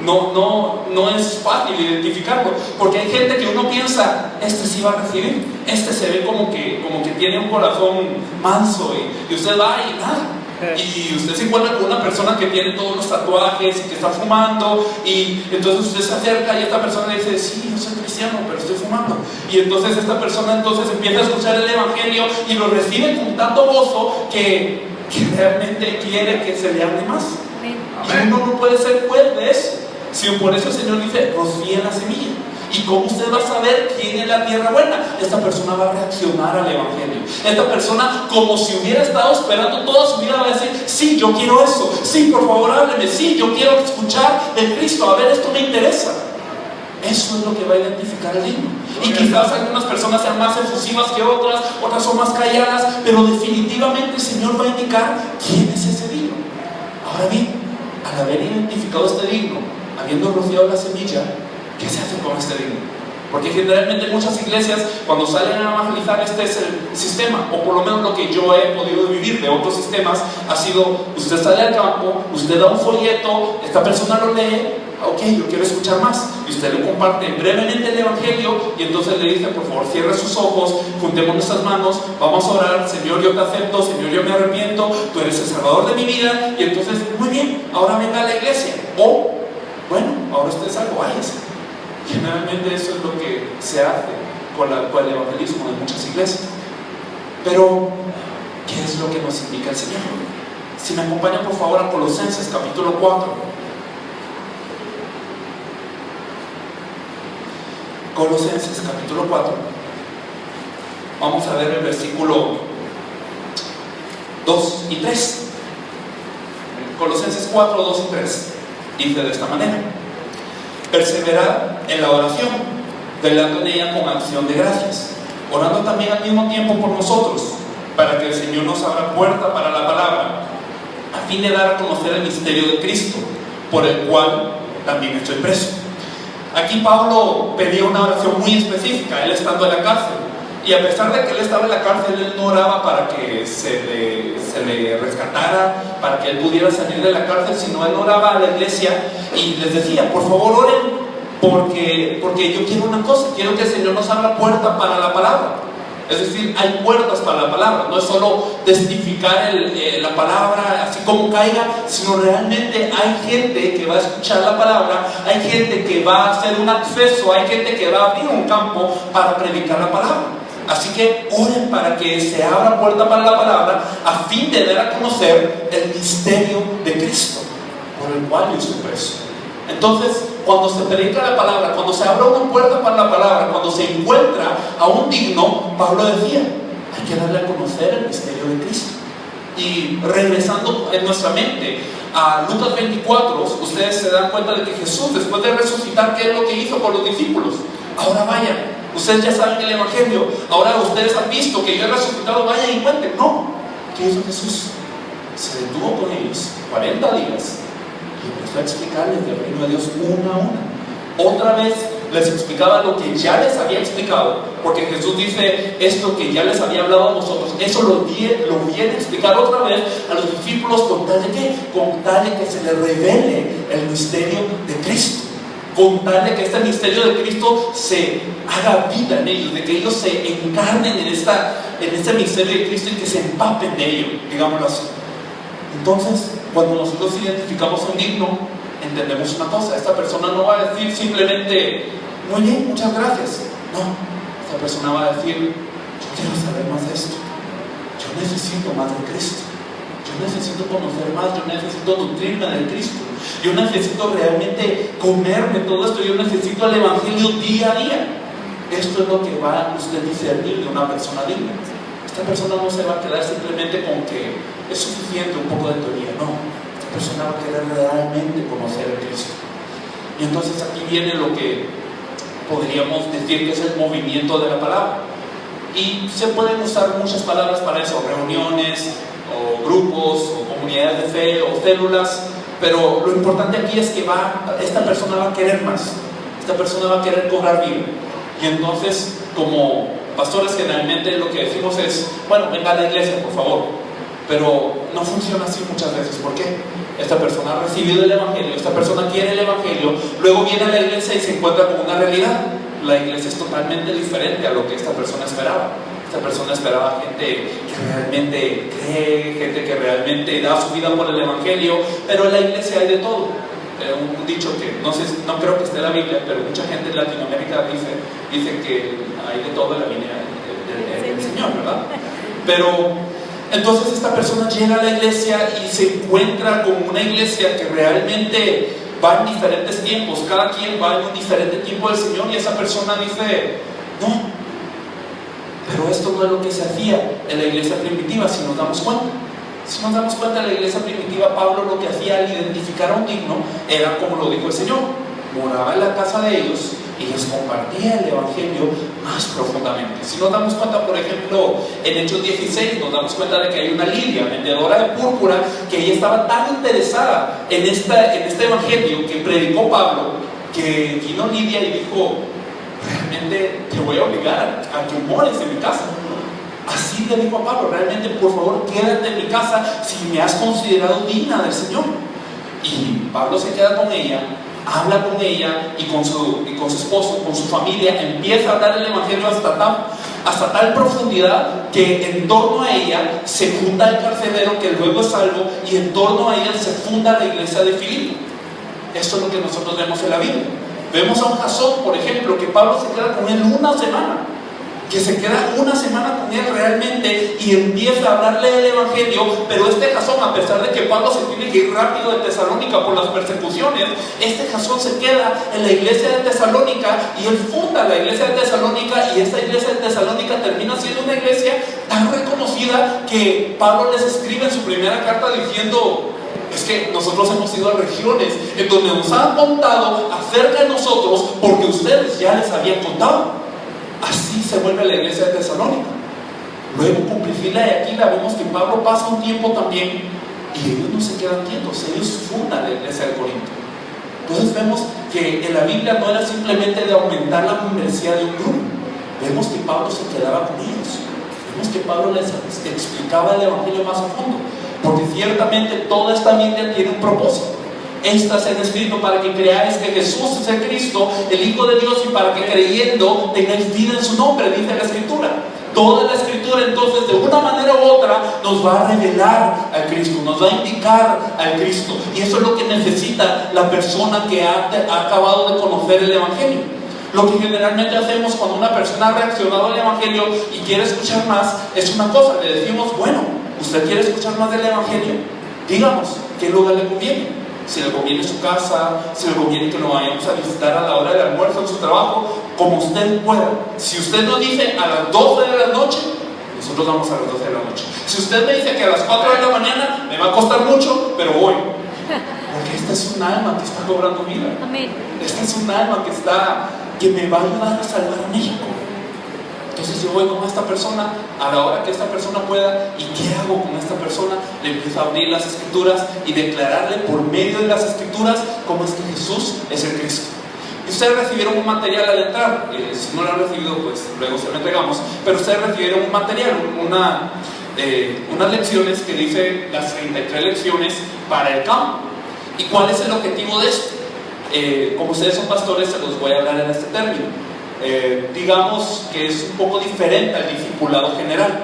No es fácil identificarlo, porque hay gente que uno piensa, este sí va a recibir, este se ve como que tiene un corazón manso, y usted va y nada. Y usted se encuentra con una persona que tiene todos los tatuajes y que está fumando, y entonces usted se acerca y esta persona le dice, sí, yo soy cristiano, pero estoy fumando. Y entonces esta persona empieza a escuchar el evangelio y lo recibe con tanto gozo que realmente quiere que se le hable más. Y uno no puede ser juez de eso. Si por eso el Señor dice, rocíe la semilla. ¿Y cómo usted va a saber quién es la tierra buena? Esta persona va a reaccionar al evangelio. Esta persona, como si hubiera estado esperando toda su vida, va a decir, sí, yo quiero eso, sí, por favor hábleme, sí, yo quiero escuchar de Cristo, a ver, esto me interesa. Eso es lo que va a identificar el digno. Y quizás algunas personas sean más efusivas que otras son más calladas, pero definitivamente el Señor va a indicar quién es ese digno. Ahora bien, al haber identificado este digno, habiendo rociado la semilla, ¿qué se hace con este digno? Porque generalmente muchas iglesias, cuando salen a evangelizar, este es el sistema, o por lo menos lo que yo he podido vivir de otros sistemas, ha sido: usted sale al campo, usted da un folleto, esta persona lo lee, ok, yo quiero escuchar más, y usted le comparte brevemente el evangelio, y entonces le dice: por favor, cierre sus ojos, juntemos nuestras manos, vamos a orar, Señor, yo te acepto, Señor, yo me arrepiento, tú eres el salvador de mi vida. Y entonces, muy bien, ahora venga a la iglesia, o bueno, ahora usted es algo, váyase. Generalmente eso es lo que se hace con el evangelismo de muchas iglesias. Pero, ¿qué es lo que nos indica el Señor? Si me acompañan por favor a Colosenses capítulo 4. Colosenses capítulo 4. Vamos a ver el versículo 2 y 3. Colosenses 4, 2 y 3. Dice de esta manera: perseverad en la oración, velando en ella con acción de gracias, orando también al mismo tiempo por nosotros, para que el Señor nos abra puerta para la palabra, a fin de dar a conocer el misterio de Cristo, por el cual también estoy preso. Aquí Pablo pedía una oración muy específica, él estando en la cárcel. Y a pesar de que él estaba en la cárcel, él no oraba para que se le rescatara, para que él pudiera salir de la cárcel, sino él oraba a la iglesia y les decía: por favor oren, porque yo quiero una cosa, quiero que el Señor nos abra puerta para la palabra. Es decir, hay puertas para la palabra, no es solo testificar la palabra así como caiga, sino realmente hay gente que va a escuchar la palabra, hay gente que va a hacer un acceso, hay gente que va a abrir un campo para predicar la palabra. Así que oren para que se abra puerta para la palabra, a fin de dar a conocer el misterio de Cristo, por el cual yo estoy preso. Entonces, cuando se predica la palabra, cuando se abre una puerta para la palabra, cuando se encuentra a un digno, Pablo decía: hay que darle a conocer el misterio de Cristo. Y regresando en nuestra mente a Lucas 24, ustedes se dan cuenta de que Jesús, después de resucitar, ¿qué es lo que hizo con los discípulos? Ahora vayan, ustedes ya saben el evangelio, ahora ustedes han visto que yo he resucitado, vayan y cuenten. No, ¿qué hizo Jesús? Se detuvo con ellos 40 días y empezó a explicarles del reino de Dios una a una. Otra vez les explicaba lo que ya les había explicado, porque Jesús dice: esto que ya les había hablado a vosotros, eso lo viene a explicar otra vez a los discípulos, con tal de que se les revele el misterio de Cristo, con tal de que este misterio de Cristo se haga vida en ellos, de que ellos se encarnen en este misterio de Cristo y que se empapen de ello, digámoslo así. Entonces, cuando nosotros identificamos a un digno, entendemos una cosa: esta persona no va a decir simplemente: muy bien, muchas gracias. No, esta persona va a decir: yo quiero saber más de esto, yo necesito más de Cristo, yo necesito conocer más, yo necesito nutrirme del Cristo, yo necesito realmente comerme todo esto, yo necesito el evangelio día a día. Esto es lo que va a usted discernir de una persona digna. Esta persona no se va a quedar simplemente con que es suficiente un poco de teoría, no. Esta persona va a querer realmente conocer a Cristo. Y entonces aquí viene lo que podríamos decir que es el movimiento de la palabra. Y se pueden usar muchas palabras para eso: reuniones, o grupos, o comunidades de fe, o células. Pero lo importante aquí es que esta persona va a querer más. Esta persona va a querer cobrar vida. Y entonces, como pastores, generalmente lo que decimos es: bueno, venga a la iglesia, por favor. Pero no funciona así muchas veces. ¿Por qué? Esta persona ha recibido el evangelio, esta persona quiere el evangelio, luego viene a la iglesia y se encuentra con una realidad. La iglesia es totalmente diferente a lo que esta persona esperaba. Esta persona esperaba gente que realmente cree, gente que realmente da su vida por el evangelio, pero en la iglesia hay de todo. Un dicho que no creo que esté en la Biblia, pero mucha gente en Latinoamérica dice que hay de todo en la Biblia del Señor, ¿verdad? Pero entonces esta persona llega a la iglesia y se encuentra con una iglesia que realmente va en diferentes tiempos, cada quien va en un diferente tiempo del Señor, y esa persona dice: no, pero esto no es lo que se hacía en la iglesia primitiva. Si nos damos cuenta en la iglesia primitiva, Pablo lo que hacía al identificar a un digno era como lo dijo el Señor: moraba en la casa de ellos y les compartía el evangelio más profundamente. Si nos damos cuenta, por ejemplo, en Hechos 16 nos damos cuenta de que hay una Lidia, vendedora de púrpura, que ella estaba tan interesada en este evangelio que predicó Pablo, que vino Lidia y dijo: realmente te voy a obligar a que mores en mi casa. Así le dijo a Pablo, realmente por favor quédate en mi casa si me has considerado digna del Señor. Y Pablo se queda con ella, habla con ella y con su esposo, con su familia, empieza a hablar el evangelio hasta tal profundidad que en torno a ella se funda el carcelero que luego es salvo, y en torno a ella se funda la iglesia de Filipo. Esto es lo que nosotros vemos en la Biblia. Vemos a un Jasón, por ejemplo, que Pablo se queda con él una semana con él realmente, y empieza a hablarle del evangelio. Pero este Jasón, a pesar de que Pablo se tiene que ir rápido de Tesalónica por las persecuciones, este Jasón se queda en la iglesia de Tesalónica y él funda la iglesia de Tesalónica, y esta iglesia de Tesalónica termina siendo una iglesia tan reconocida que Pablo les escribe en su primera carta diciendo: es que nosotros hemos ido a regiones en donde nos han contado acerca de nosotros porque ustedes ya les habían contado. Así se vuelve la iglesia de Tesalónica. Luego, con Priscila y Aquila, vemos que Pablo pasa un tiempo también y ellos no se quedan quietos, ellos fundan la iglesia de Corinto. Entonces vemos que en la Biblia no era simplemente de aumentar la membresía de un grupo. Vemos que Pablo se quedaba con ellos. Vemos que Pablo les explicaba el evangelio más a fondo, porque ciertamente toda esta Biblia tiene un propósito. Estas se han escrito para que creáis que Jesús es el Cristo, el Hijo de Dios, y para que creyendo tengáis vida en su nombre, dice la Escritura. Toda la Escritura entonces de una manera u otra nos va a revelar al Cristo, nos va a indicar al Cristo, y eso es lo que necesita la persona que ha acabado de conocer el Evangelio. Lo que generalmente hacemos cuando una persona ha reaccionado al Evangelio y quiere escuchar más es una cosa: le decimos, bueno, ¿usted quiere escuchar más del Evangelio? Díganos qué lugar le conviene. Si le conviene su casa, si le conviene que lo vayamos a visitar a la hora del almuerzo en su trabajo, como usted pueda. Si usted nos dice a las 12 de la noche, nosotros vamos a las 12 de la noche. Si usted me dice que a las 4 de la mañana, me va a costar mucho, pero voy. Porque esta es un alma que está cobrando vida. Amén. Esta es un alma que me va a ayudar a salvar a México. Entonces yo voy con esta persona a la hora que esta persona pueda. ¿Y qué hago con esta persona? Le empiezo a abrir las Escrituras y declararle por medio de las Escrituras cómo es que Jesús es el Cristo. Y ustedes recibieron un material al entrar. Si no lo han recibido, pues luego se lo entregamos. Pero ustedes recibieron un material, unas lecciones que dice las 33 lecciones para el campo. ¿Y cuál es el objetivo de esto? Como ustedes son pastores, se los voy a hablar en este término. Digamos que es un poco diferente al discipulado general,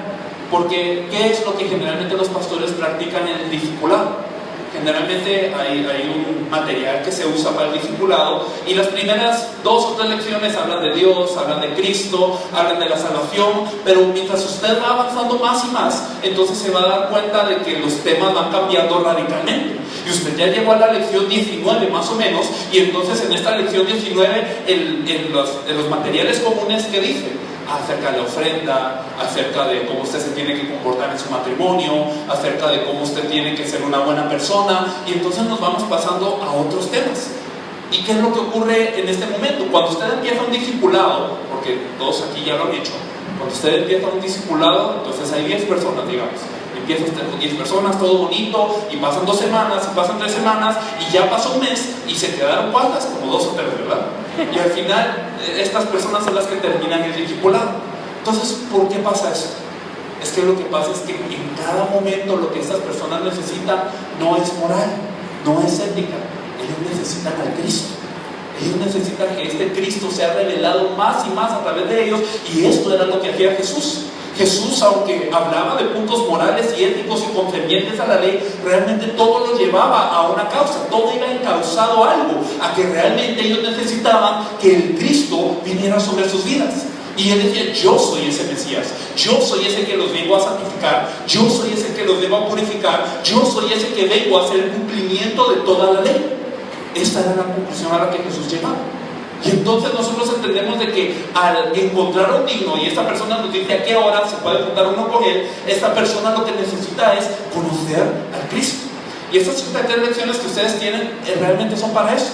porque ¿qué es lo que generalmente los pastores practican en el discipulado? Generalmente hay un material que se usa para el discipulado, y las primeras 2 o 3 lecciones hablan de Dios, hablan de Cristo, hablan de la salvación, pero mientras usted va avanzando más y más, entonces se va a dar cuenta de que los temas van cambiando radicalmente. Y usted ya llegó a la lección 19 más o menos, y entonces en esta lección 19, en los materiales comunes que dice acerca de la ofrenda, acerca de cómo usted se tiene que comportar en su matrimonio, acerca de cómo usted tiene que ser una buena persona, y entonces nos vamos pasando a otros temas. ¿Y qué es lo que ocurre en este momento? Cuando usted empieza un discipulado, porque todos aquí ya lo han hecho, cuando usted empieza un discipulado, entonces hay 10 personas, digamos. Empieza usted con 10 personas, todo bonito, y pasan 2 semanas, y pasan 3 semanas, y ya pasó un mes, y se quedaron ¿cuántas? Como 2 o 3, ¿verdad? Y al final, estas personas son las que terminan el discipulado. Entonces, ¿por qué pasa eso? Es que lo que pasa es que en cada momento lo que estas personas necesitan no es moral, no es ética. Ellos necesitan al Cristo. Ellos necesitan que este Cristo sea revelado más y más a través de ellos, y esto era lo que hacía Jesús. Jesús, aunque hablaba de puntos morales y éticos y concernientes a la ley, realmente todo lo llevaba a una causa, todo iba encauzado a algo, a que realmente ellos necesitaban que el Cristo viniera sobre sus vidas. Y él decía: yo soy ese Mesías, yo soy ese que los vengo a santificar, yo soy ese que los vengo a purificar, yo soy ese que vengo a hacer el cumplimiento de toda la ley. Esta era la conclusión a la que Jesús llegaba. Y entonces nosotros entendemos de que al encontrar a un digno, y esta persona nos dice a qué hora se puede juntar uno con él, esta persona lo que necesita es conocer al Cristo. Y estas 33 lecciones que ustedes tienen realmente son para eso.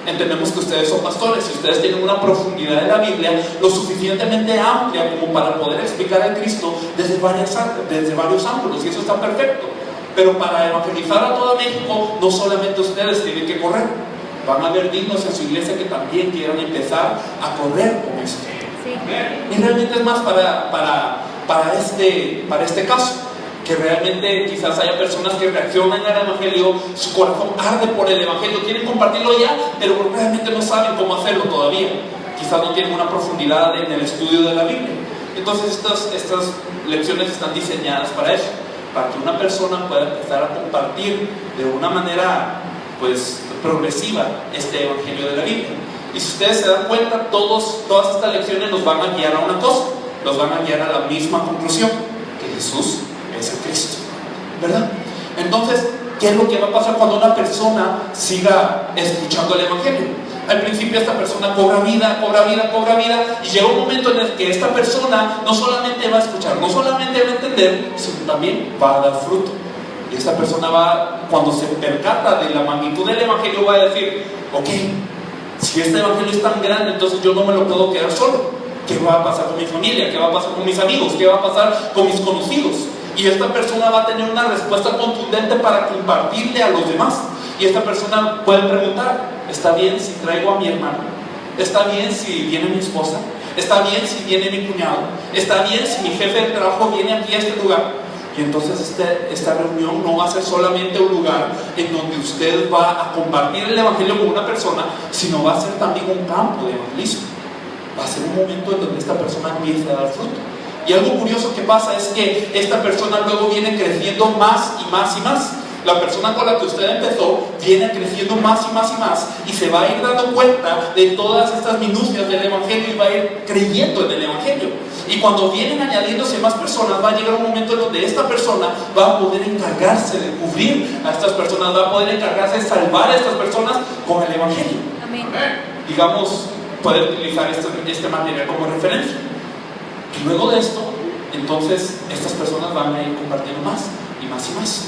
Entendemos que ustedes son pastores y ustedes tienen una profundidad de la Biblia lo suficientemente amplia como para poder explicar al Cristo desde varios ángulos, y eso está perfecto. Pero para evangelizar a todo México, no solamente ustedes tienen que correr. van a haber dignos en su iglesia que también quieran empezar a correr con esto. Sí. Y realmente es más para este caso, que realmente quizás haya personas que reaccionan al Evangelio, su corazón arde por el Evangelio, quieren compartirlo ya, pero realmente no saben cómo hacerlo todavía. Quizás no tienen una profundidad en el estudio de la Biblia. Entonces estas lecciones están diseñadas para eso, para que una persona pueda empezar a compartir de una manera pues progresiva este Evangelio de la Biblia. Y si ustedes se dan cuenta, todas estas lecciones nos van a guiar a una cosa, nos van a guiar a la misma conclusión, que Jesús es el Cristo, ¿verdad? Entonces, ¿qué es lo que va a pasar cuando una persona siga escuchando el Evangelio? Al principio esta persona cobra vida, y llega un momento en el que esta persona no solamente va a escuchar, no solamente va a entender, sino también va a dar fruto. Y esta persona cuando se percata de la magnitud del Evangelio, va a decir: ok, si este Evangelio es tan grande, entonces yo no me lo puedo quedar solo. ¿Qué va a pasar con mi familia? ¿Qué va a pasar con mis amigos? ¿Qué va a pasar con mis conocidos? Y esta persona va a tener una respuesta contundente para compartirle a los demás. Y esta persona puede preguntar: ¿está bien si traigo a mi hermano? ¿Está bien si viene mi esposa? ¿Está bien si viene mi cuñado? ¿Está bien si mi jefe de trabajo viene aquí a este lugar? Y entonces esta reunión no va a ser solamente un lugar en donde usted va a compartir el Evangelio con una persona, sino va a ser también un campo de evangelismo. Va a ser un momento en donde esta persona empiece a dar fruto. Y algo curioso que pasa es que esta persona luego viene creciendo más y más y más. La persona con la que usted empezó viene creciendo más y más y más, y se va a ir dando cuenta de todas estas minucias del Evangelio y va a ir creyendo en el Evangelio. Y cuando vienen añadiéndose más personas, va a llegar un momento en donde esta persona va a poder encargarse de cubrir a estas personas, va a poder encargarse de salvar a estas personas con el Evangelio. Amén. Digamos, poder utilizar este material como referencia. Y luego de esto, entonces estas personas van a ir compartiendo más y más y más.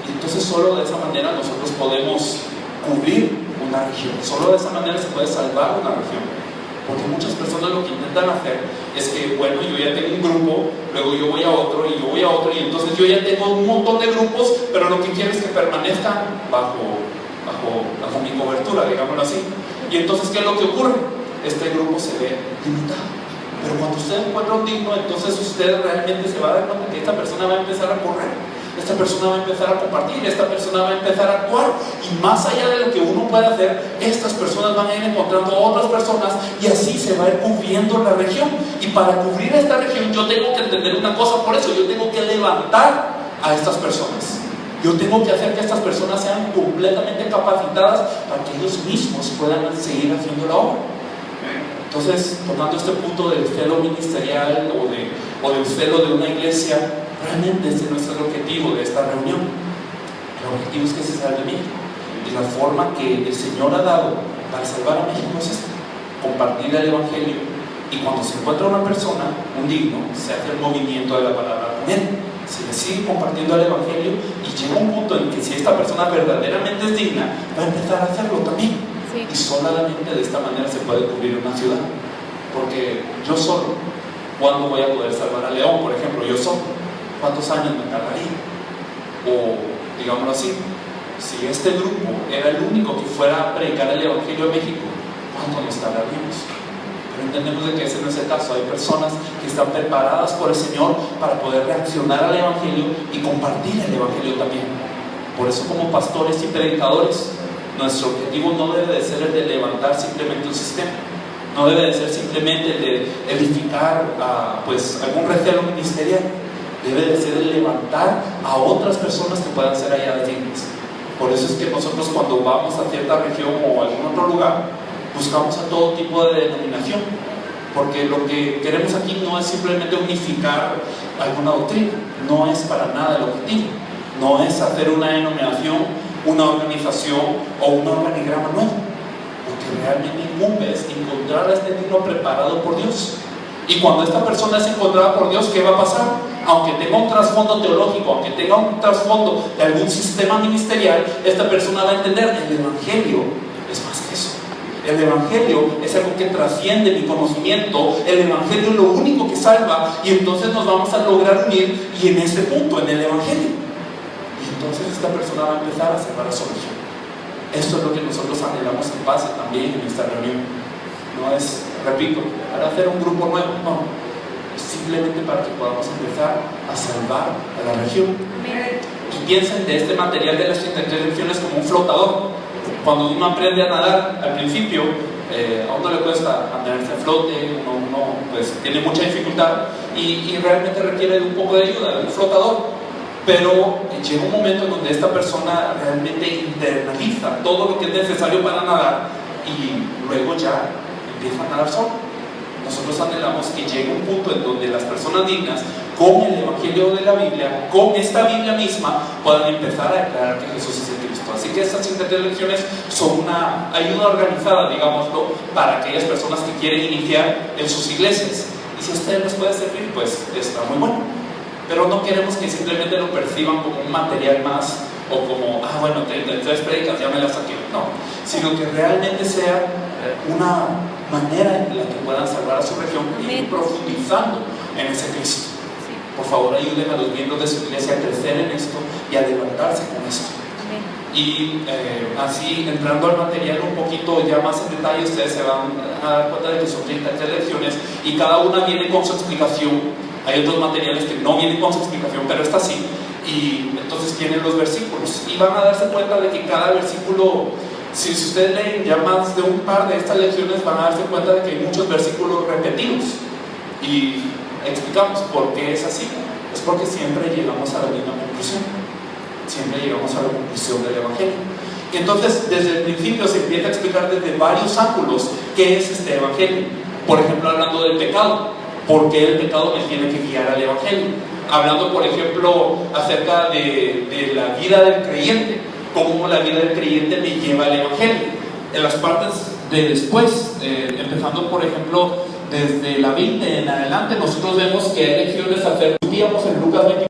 Y entonces solo de esa manera nosotros podemos cubrir una región. Solo de esa manera se puede salvar una región. Porque muchas personas lo que intentan hacer es que, bueno, yo ya tengo un grupo, luego yo voy a otro, y yo voy a otro, y entonces yo ya tengo un montón de grupos, pero lo que quiero es que permanezcan bajo mi cobertura, digámoslo así. Y entonces, ¿qué es lo que ocurre? Este grupo se ve limitado. Pero cuando usted encuentra un digno, entonces usted realmente se va a dar cuenta que esta persona va a empezar a correr, esta persona va a empezar a compartir, esta persona va a empezar a actuar, y más allá de lo que uno puede hacer, estas personas van a ir encontrando a otras personas, y así se va a ir cubriendo la región. Y para cubrir esta región yo tengo que entender una cosa, por eso yo tengo que levantar a estas personas. Yo tengo que hacer que estas personas sean completamente capacitadas para que ellos mismos puedan seguir haciendo la obra. Entonces, tomando este punto del celo ministerial o del celo de una iglesia, realmente ese no es el objetivo de esta reunión. El objetivo es que se salve México. Y la forma que el Señor ha dado para salvar a México es esta: compartir el Evangelio. Y cuando se encuentra una persona, un digno, se hace el movimiento de la palabra con él. Se le sigue compartiendo el Evangelio, y llega un punto en que si esta persona verdaderamente es digna, va a empezar a hacerlo también. Y solamente de esta manera se puede cubrir una ciudad. Porque yo solo, ¿cuándo voy a poder salvar a León, por ejemplo? Yo solo, ¿cuántos años me tardaría? O, digámoslo así, si este grupo era el único que fuera a predicar el Evangelio de México, ¿cuánto nos tardaríamos? Pero entendemos de que ese no es el caso. Hay personas que están preparadas por el Señor para poder reaccionar al Evangelio y compartir el Evangelio también. Por eso, como pastores y predicadores, nuestro objetivo no debe de ser el de levantar simplemente un sistema, no debe de ser simplemente el de edificar algún recelo ministerial. Debe de ser el levantar a otras personas que puedan ser halladas dignas. Por eso es que nosotros, cuando vamos a cierta región o a algún otro lugar, buscamos a todo tipo de denominación, porque lo que queremos aquí no es simplemente unificar alguna doctrina, no es para nada el objetivo, no es hacer una denominación, una organización o un organigrama nuevo. Lo que realmente incumbe es encontrar a este digno preparado por Dios. Y cuando esta persona es encontrada por Dios, ¿qué va a pasar? Aunque tenga un trasfondo teológico, aunque tenga un trasfondo de algún sistema ministerial, esta persona va a entender: el Evangelio es más que eso. El Evangelio es algo que trasciende mi conocimiento. El Evangelio es lo único que salva, y entonces nos vamos a lograr unir, y en ese punto, en el Evangelio. Y entonces esta persona va a empezar a salvar a su región. Esto es lo que nosotros anhelamos que pase también en esta reunión. No es, repito, para hacer un grupo nuevo, no. Es simplemente para que podamos empezar a salvar a la región. Y piensen de este material de las 33 lecciones como un flotador. Cuando uno aprende a nadar, al principio, a uno le cuesta mantenerse a flote, uno pues, tiene mucha dificultad y realmente requiere de un poco de ayuda, de un flotador. Pero llega un momento en donde esta persona realmente internaliza todo lo que es necesario para nadar y luego ya empieza a nadar solo. Nosotros anhelamos que llegue un punto en donde las personas dignas, con el Evangelio de la Biblia, con esta Biblia misma, puedan empezar a declarar que Jesús es el Cristo. Así que estas 33 lecciones son una ayuda organizada, digámoslo, para aquellas personas que quieren iniciar en sus iglesias. Y si a ustedes les puede servir, pues está muy bueno. Pero no queremos que simplemente lo perciban como un material más o como, bueno, 33 predicas, ya me las saqué. No, sino que realmente sea una manera en la que puedan salvar a su región y ir profundizando en ese Cristo. Por favor, ayuden a los miembros de su iglesia a crecer en esto y a levantarse con esto. Y así, entrando al material un poquito ya más en detalle, ustedes se van a dar cuenta de que son 33 lecciones y cada una viene con su explicación. Hay otros materiales que no vienen con su explicación, pero esta sí. Y entonces tienen los versículos. Y van a darse cuenta de que cada versículo, si ustedes leen ya más de un par de estas lecciones, van a darse cuenta de que hay muchos versículos repetidos. Y explicamos por qué es así. Es porque siempre llegamos a la misma conclusión. Siempre llegamos a la conclusión del Evangelio. Y entonces, desde el principio se empieza a explicar desde varios ángulos qué es este Evangelio. Por ejemplo, hablando del pecado. ¿Por qué el pecado me tiene que guiar al Evangelio? Hablando, por ejemplo, acerca de la vida del creyente, cómo la vida del creyente me lleva al Evangelio. En las partes de después, empezando, por ejemplo, desde la 20 en adelante, nosotros vemos que hay lecciones acerca, en Lucas 20.